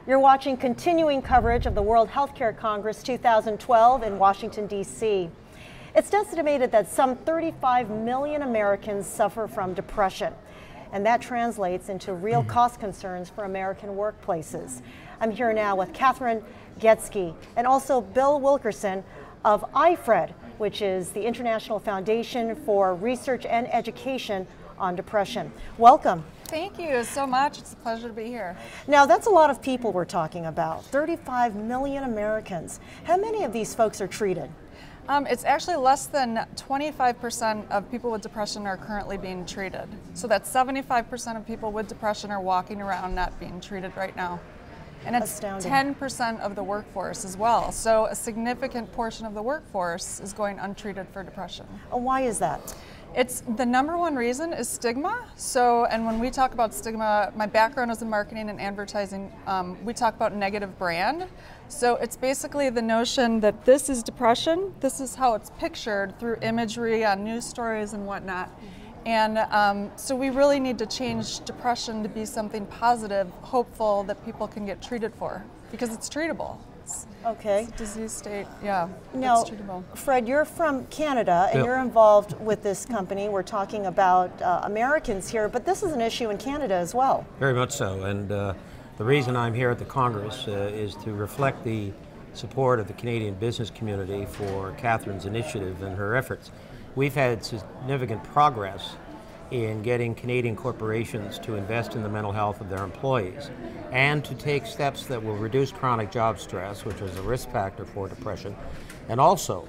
You're watching continuing coverage of the World Healthcare Congress 2012 in Washington, D.C. It's estimated that some 35 million Americans suffer from depression, and that translates into real cost concerns for American workplaces. I'm here now with Kathryn Goetzke and also Bill Wilkerson of iFred, which is the International Foundation for Research and Education on Depression. Welcome. Thank you so much. It's a pleasure to be here. Now, that's a lot of people we're talking about, 35 million Americans. How many of these folks are treated? It's actually less than 25% of people with depression are currently being treated. So that's 75% of people with depression are walking around not being treated right now. And it's astounding. 10% of the workforce as well. So a significant portion of the workforce is going untreated for depression. Why is that? It's the number one reason is stigma. And when we talk about stigma, my background is in marketing and advertising. We talk about negative brand. So it's basically the notion that this is depression. This is how it's pictured through imagery on news stories and whatnot. And so we really need to change depression to be something positive, hopeful that people can get treated for, because it's treatable. Okay. It's a disease state, yeah. Now, it's treatable. Fred, you're from Canada and you're involved with this company. We're talking about Americans here, but this is an issue in Canada as well. Very much so, and the reason I'm here at the Congress is to reflect the support of the Canadian business community for Kathryn's initiative and her efforts. We've had significant progress in getting Canadian corporations to invest in the mental health of their employees and to take steps that will reduce chronic job stress, which is a risk factor for depression, and also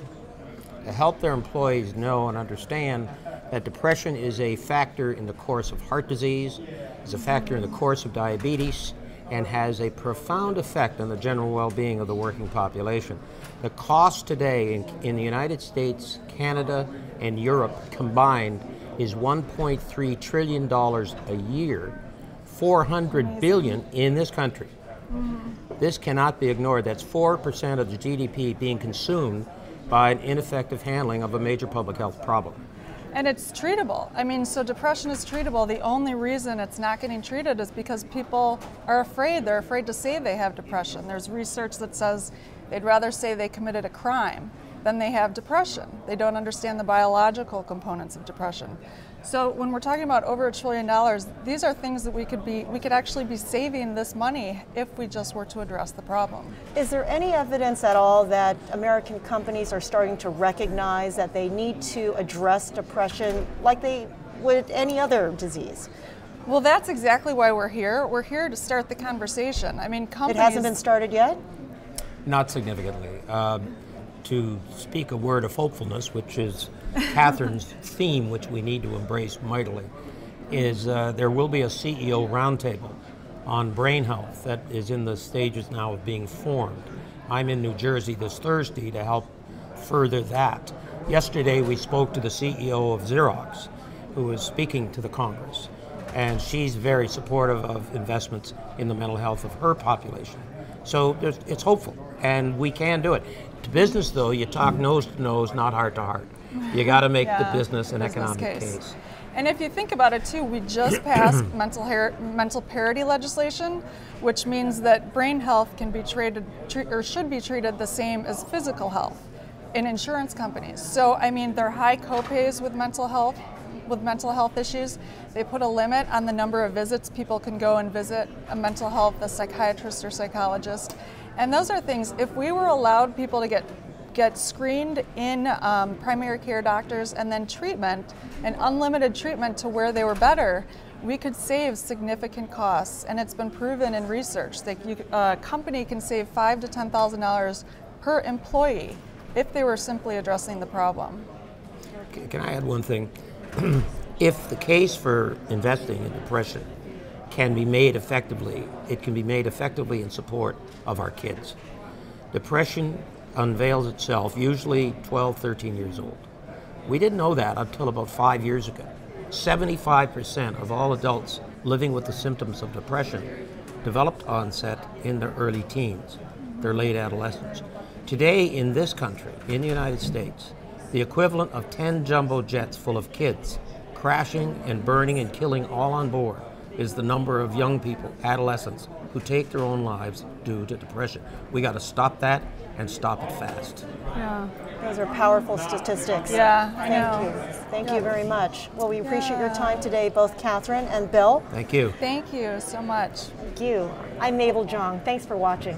to help their employees know and understand that depression is a factor in the course of heart disease, is a factor in the course of diabetes, and has a profound effect on the general well-being of the working population. The cost today in the United States, Canada, and Europe combined is $1.3 trillion a year, 400 billion in this country. This cannot be ignored. That's 4% of the GDP being consumed by an ineffective handling of a major public health problem. And it's treatable. I mean, so depression is treatable. The only reason it's not getting treated is because people are afraid. They're afraid to say they have depression. There's research that says they'd rather say they committed a crime than they have depression. They don't understand the biological components of depression. So when we're talking about over $1 trillion, these are things that we could actually be saving this money if we just were to address the problem. Is there any evidence at all that American companies are starting to recognize that they need to address depression like they would any other disease? Well, that's exactly why we're here. We're here to start the conversation. I mean, companies... It hasn't been started yet? Not significantly. To speak a word of hopefulness, which is Kathryn's theme, which we need to embrace mightily, is there will be a CEO roundtable on brain health that is in the stages now of being formed. I'm in New Jersey this Thursday to help further that. Yesterday we spoke to the CEO of Xerox, who was speaking to the Congress, and she's very supportive of investments in the mental health of her population. So it's hopeful, and we can do it. To business, though, you talk nose to nose, not heart to heart. You got to make the business and economic case. And if you think about it, too, we just passed mental parity legislation, which means that brain health can be should be treated the same as physical health in insurance companies. So, I mean, there are high copays with mental health issues. They put a limit on the number of visits people can go and visit a psychiatrist or psychologist. And those are things, if we were allowed people to get screened in primary care doctors and then treatment, and unlimited treatment to where they were better, we could save significant costs. And it's been proven in research that a company can save $5,000 to $10,000 per employee if they were simply addressing the problem. Can I add one thing? If the case for investing in depression can be made effectively, it can be made effectively in support of our kids. Depression unveils itself usually 12, 13 years old. We didn't know that until about 5 years ago. 75% of all adults living with the symptoms of depression developed onset in their early teens, their late adolescence. Today in this country, in the United States, the equivalent of 10 jumbo jets full of kids crashing and burning and killing all on board is the number of young people, adolescents, who take their own lives due to depression. We got to stop that and stop it fast. Yeah. Those are powerful statistics. Yeah, I Thank know. you. Thank you very much. Well, we appreciate your time today, both Kathryn and Bill. Thank you. Thank you so much. Thank you. I'm Mabel Jong. Thanks for watching.